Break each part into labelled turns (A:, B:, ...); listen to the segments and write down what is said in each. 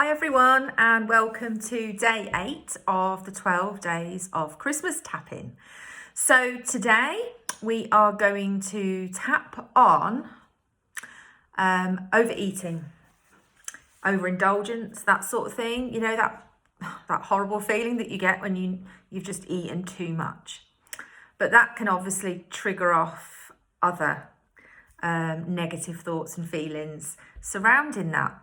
A: Hi everyone, and welcome to day 8 of the 12 days of Christmas tapping. So today we are going to tap on overeating, overindulgence, that sort of thing. You know, that horrible feeling that you get when you've just eaten too much. But that can obviously trigger off other negative thoughts and feelings surrounding that.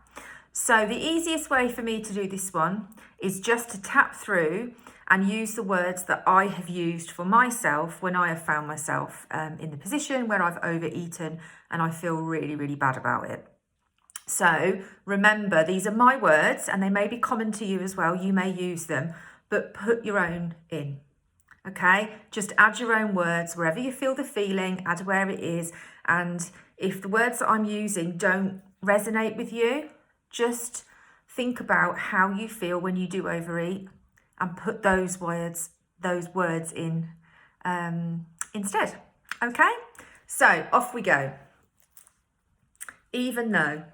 A: So the easiest way for me to do this one is just to tap through and use the words that I have used for myself when I have found myself in the position where I've overeaten and I feel really, really bad about it. So remember, these are my words and they may be common to you as well. You may use them, but put your own in. Okay, just add your own words wherever you feel the feeling, add where it is. And if the words that I'm using don't resonate with you, just think about how you feel when you do overeat and put those words in instead. Okay, so off we go. Even though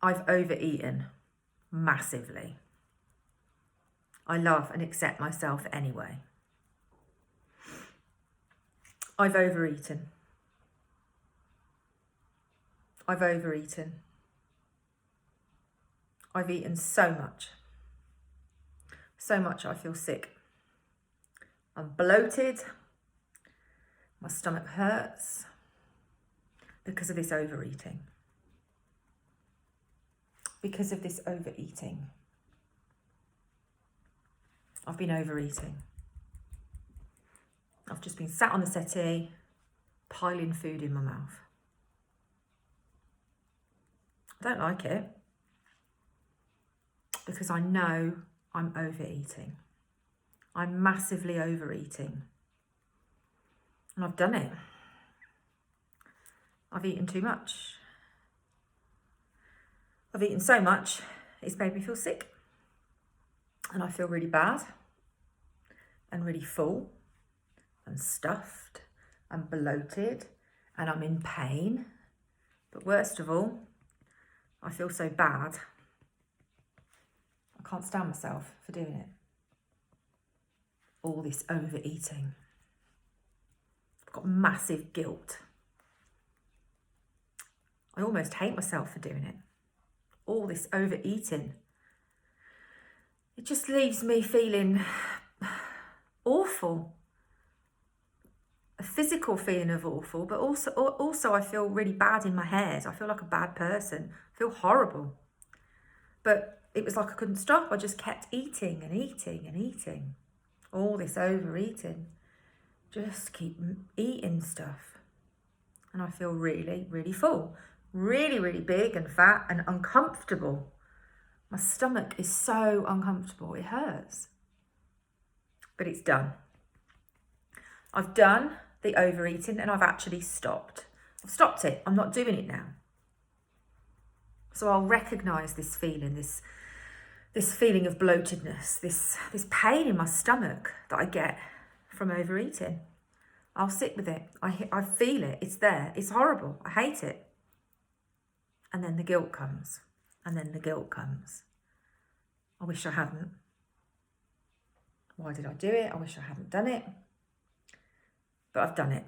A: I've overeaten massively, I love and accept myself anyway. I've overeaten. I've overeaten. I've eaten so much I feel sick. I'm bloated. My stomach hurts because of this overeating. Because of this overeating. I've been overeating. I've just been sat on the settee, piling food in my mouth. I don't like it because I know I'm overeating. I'm massively overeating. And I've done it. I've eaten too much. I've eaten so much, it's made me feel sick. And I feel really bad and really full and stuffed and bloated and I'm in pain. But worst of all, I feel so bad. I can't stand myself for doing it. All this overeating. I've got massive guilt. I almost hate myself for doing it. All this overeating. It just leaves me feeling awful. A physical feeling of awful, but also I feel really bad in my head. I feel like a bad person. I feel horrible. But it was like I couldn't stop. I just kept eating and eating and eating. All this overeating. Just keep eating stuff. And I feel really, really full. Really, really big and fat and uncomfortable. My stomach is so uncomfortable. It hurts. But it's done. I've done the overeating and I've actually stopped. I've stopped it. I'm not doing it now. So I'll recognise this feeling, this feeling of bloatedness, this pain in my stomach that I get from overeating. I'll sit with it. I feel it. It's there. It's horrible. I hate it. And then the guilt comes. And then the guilt comes. I wish I hadn't. Why did I do it? I wish I hadn't done it. But I've done it.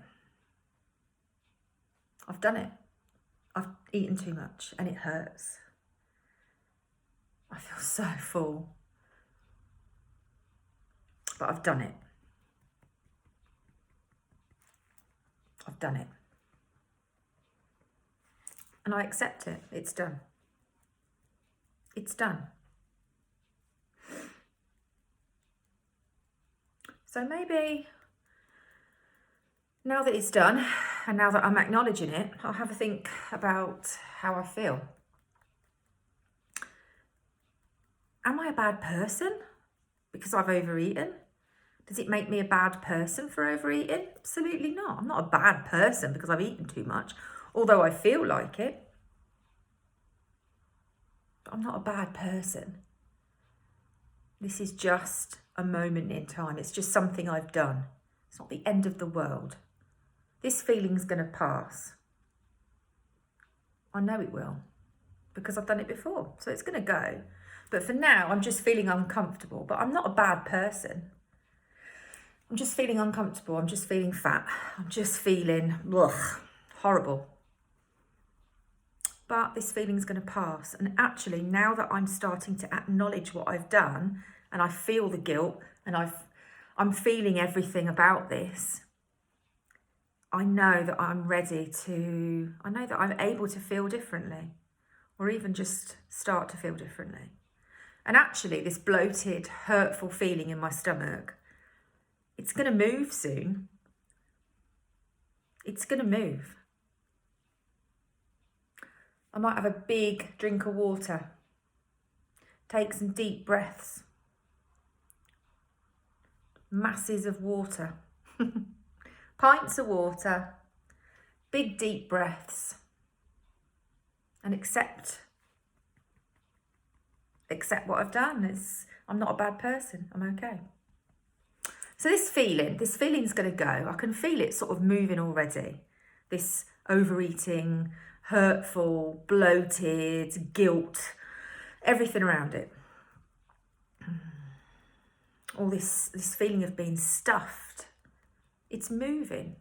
A: I've done it. I've eaten too much and it hurts. I feel so full. But I've done it. I've done it. And I accept it. It's done. It's done. So maybe now that it's done, and now that I'm acknowledging it, I'll have a think about how I feel. Am I a bad person because I've overeaten? Does it make me a bad person for overeating? Absolutely not. I'm not a bad person because I've eaten too much, although I feel like it. But I'm not a bad person. This is just a moment in time. It's just something I've done. It's not the end of the world. This feeling's going to pass. I know it will. because I've done it before. So it's going to go. But for now, I'm just feeling uncomfortable. But I'm not a bad person. I'm just feeling uncomfortable. I'm just feeling fat. I'm just feeling horrible. But this feeling's going to pass. And actually, now that I'm starting to acknowledge what I've done, and I feel the guilt, and I'm feeling everything about this, I know that I'm I know that I'm able to feel differently, or even just start to feel differently. And actually, this bloated, hurtful feeling in my stomach, it's going to move soon. It's going to move. I might have a big drink of water. Take some deep breaths. Masses of water. Pints of water. Big deep breaths. And accept what I've done. I'm not a bad person. I'm okay. So this feeling's going to go. I can feel it sort of moving already. This overeating, hurtful, bloated, guilt, everything around it. All this feeling of being stuffed. It's moving.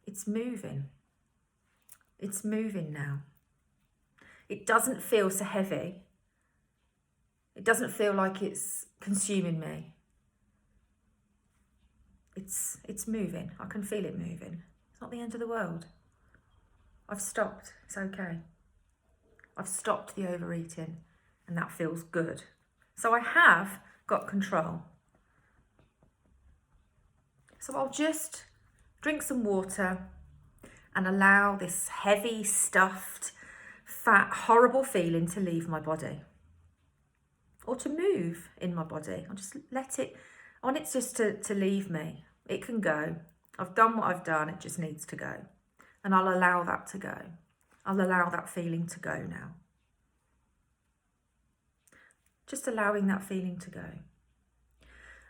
A: It's moving. It's moving now. It doesn't feel so heavy. It doesn't feel like it's consuming me. It's moving. I can feel it moving. It's not the end of the world. I've stopped. It's okay. I've stopped the overeating, and that feels good. So I have got control. So I'll just drink some water and allow this heavy, stuffed, fat, horrible feeling to leave my body, or to move in my body. I'll just let it, I want it just to leave me. It can go. I've done what I've done. It just needs to go. And I'll allow that to go. I'll allow that feeling to go now. Just allowing that feeling to go.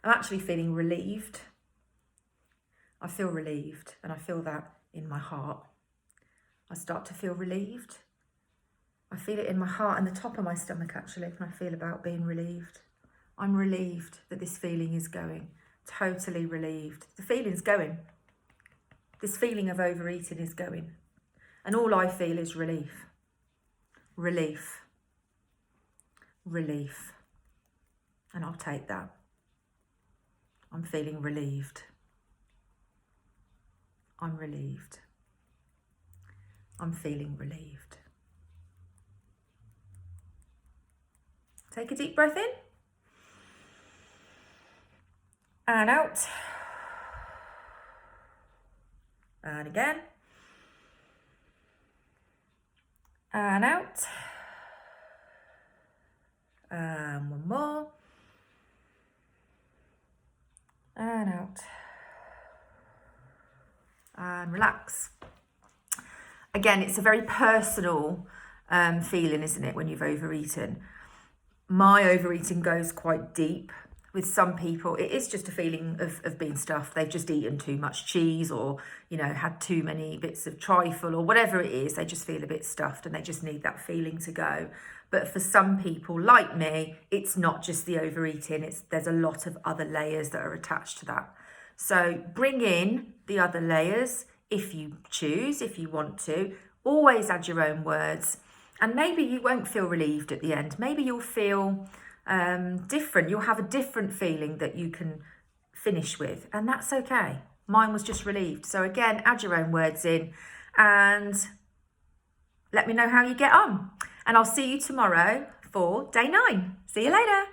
A: I'm actually feeling relieved. I feel relieved, and I feel that in my heart. I start to feel relieved. I feel it in my heart and the top of my stomach, actually, when I feel about being relieved. I'm relieved that this feeling is going. Totally relieved. The feeling's going. This feeling of overeating is going. And all I feel is relief. Relief. Relief. And I'll take that. I'm feeling relieved. I'm relieved. I'm feeling relieved. Take a deep breath in. And out. And again. And out. And one more. And out. And relax. Again, it's a very personal feeling, isn't it, when you've overeaten? My overeating goes quite deep. With some people, it is just a feeling of being stuffed. They've just eaten too much cheese, or, had too many bits of trifle, or whatever it is. They just feel a bit stuffed and they just need that feeling to go. But for some people, like me, it's not just the overeating. There's a lot of other layers that are attached to that. So bring in the other layers if you choose, if you want to. Always add your own words. And maybe you won't feel relieved at the end. Maybe you'll feel different. You'll have a different feeling that you can finish with, and that's okay. Mine was just relieved. So again, add your own words in and let me know how you get on. And I'll see you tomorrow for day 9. See you later.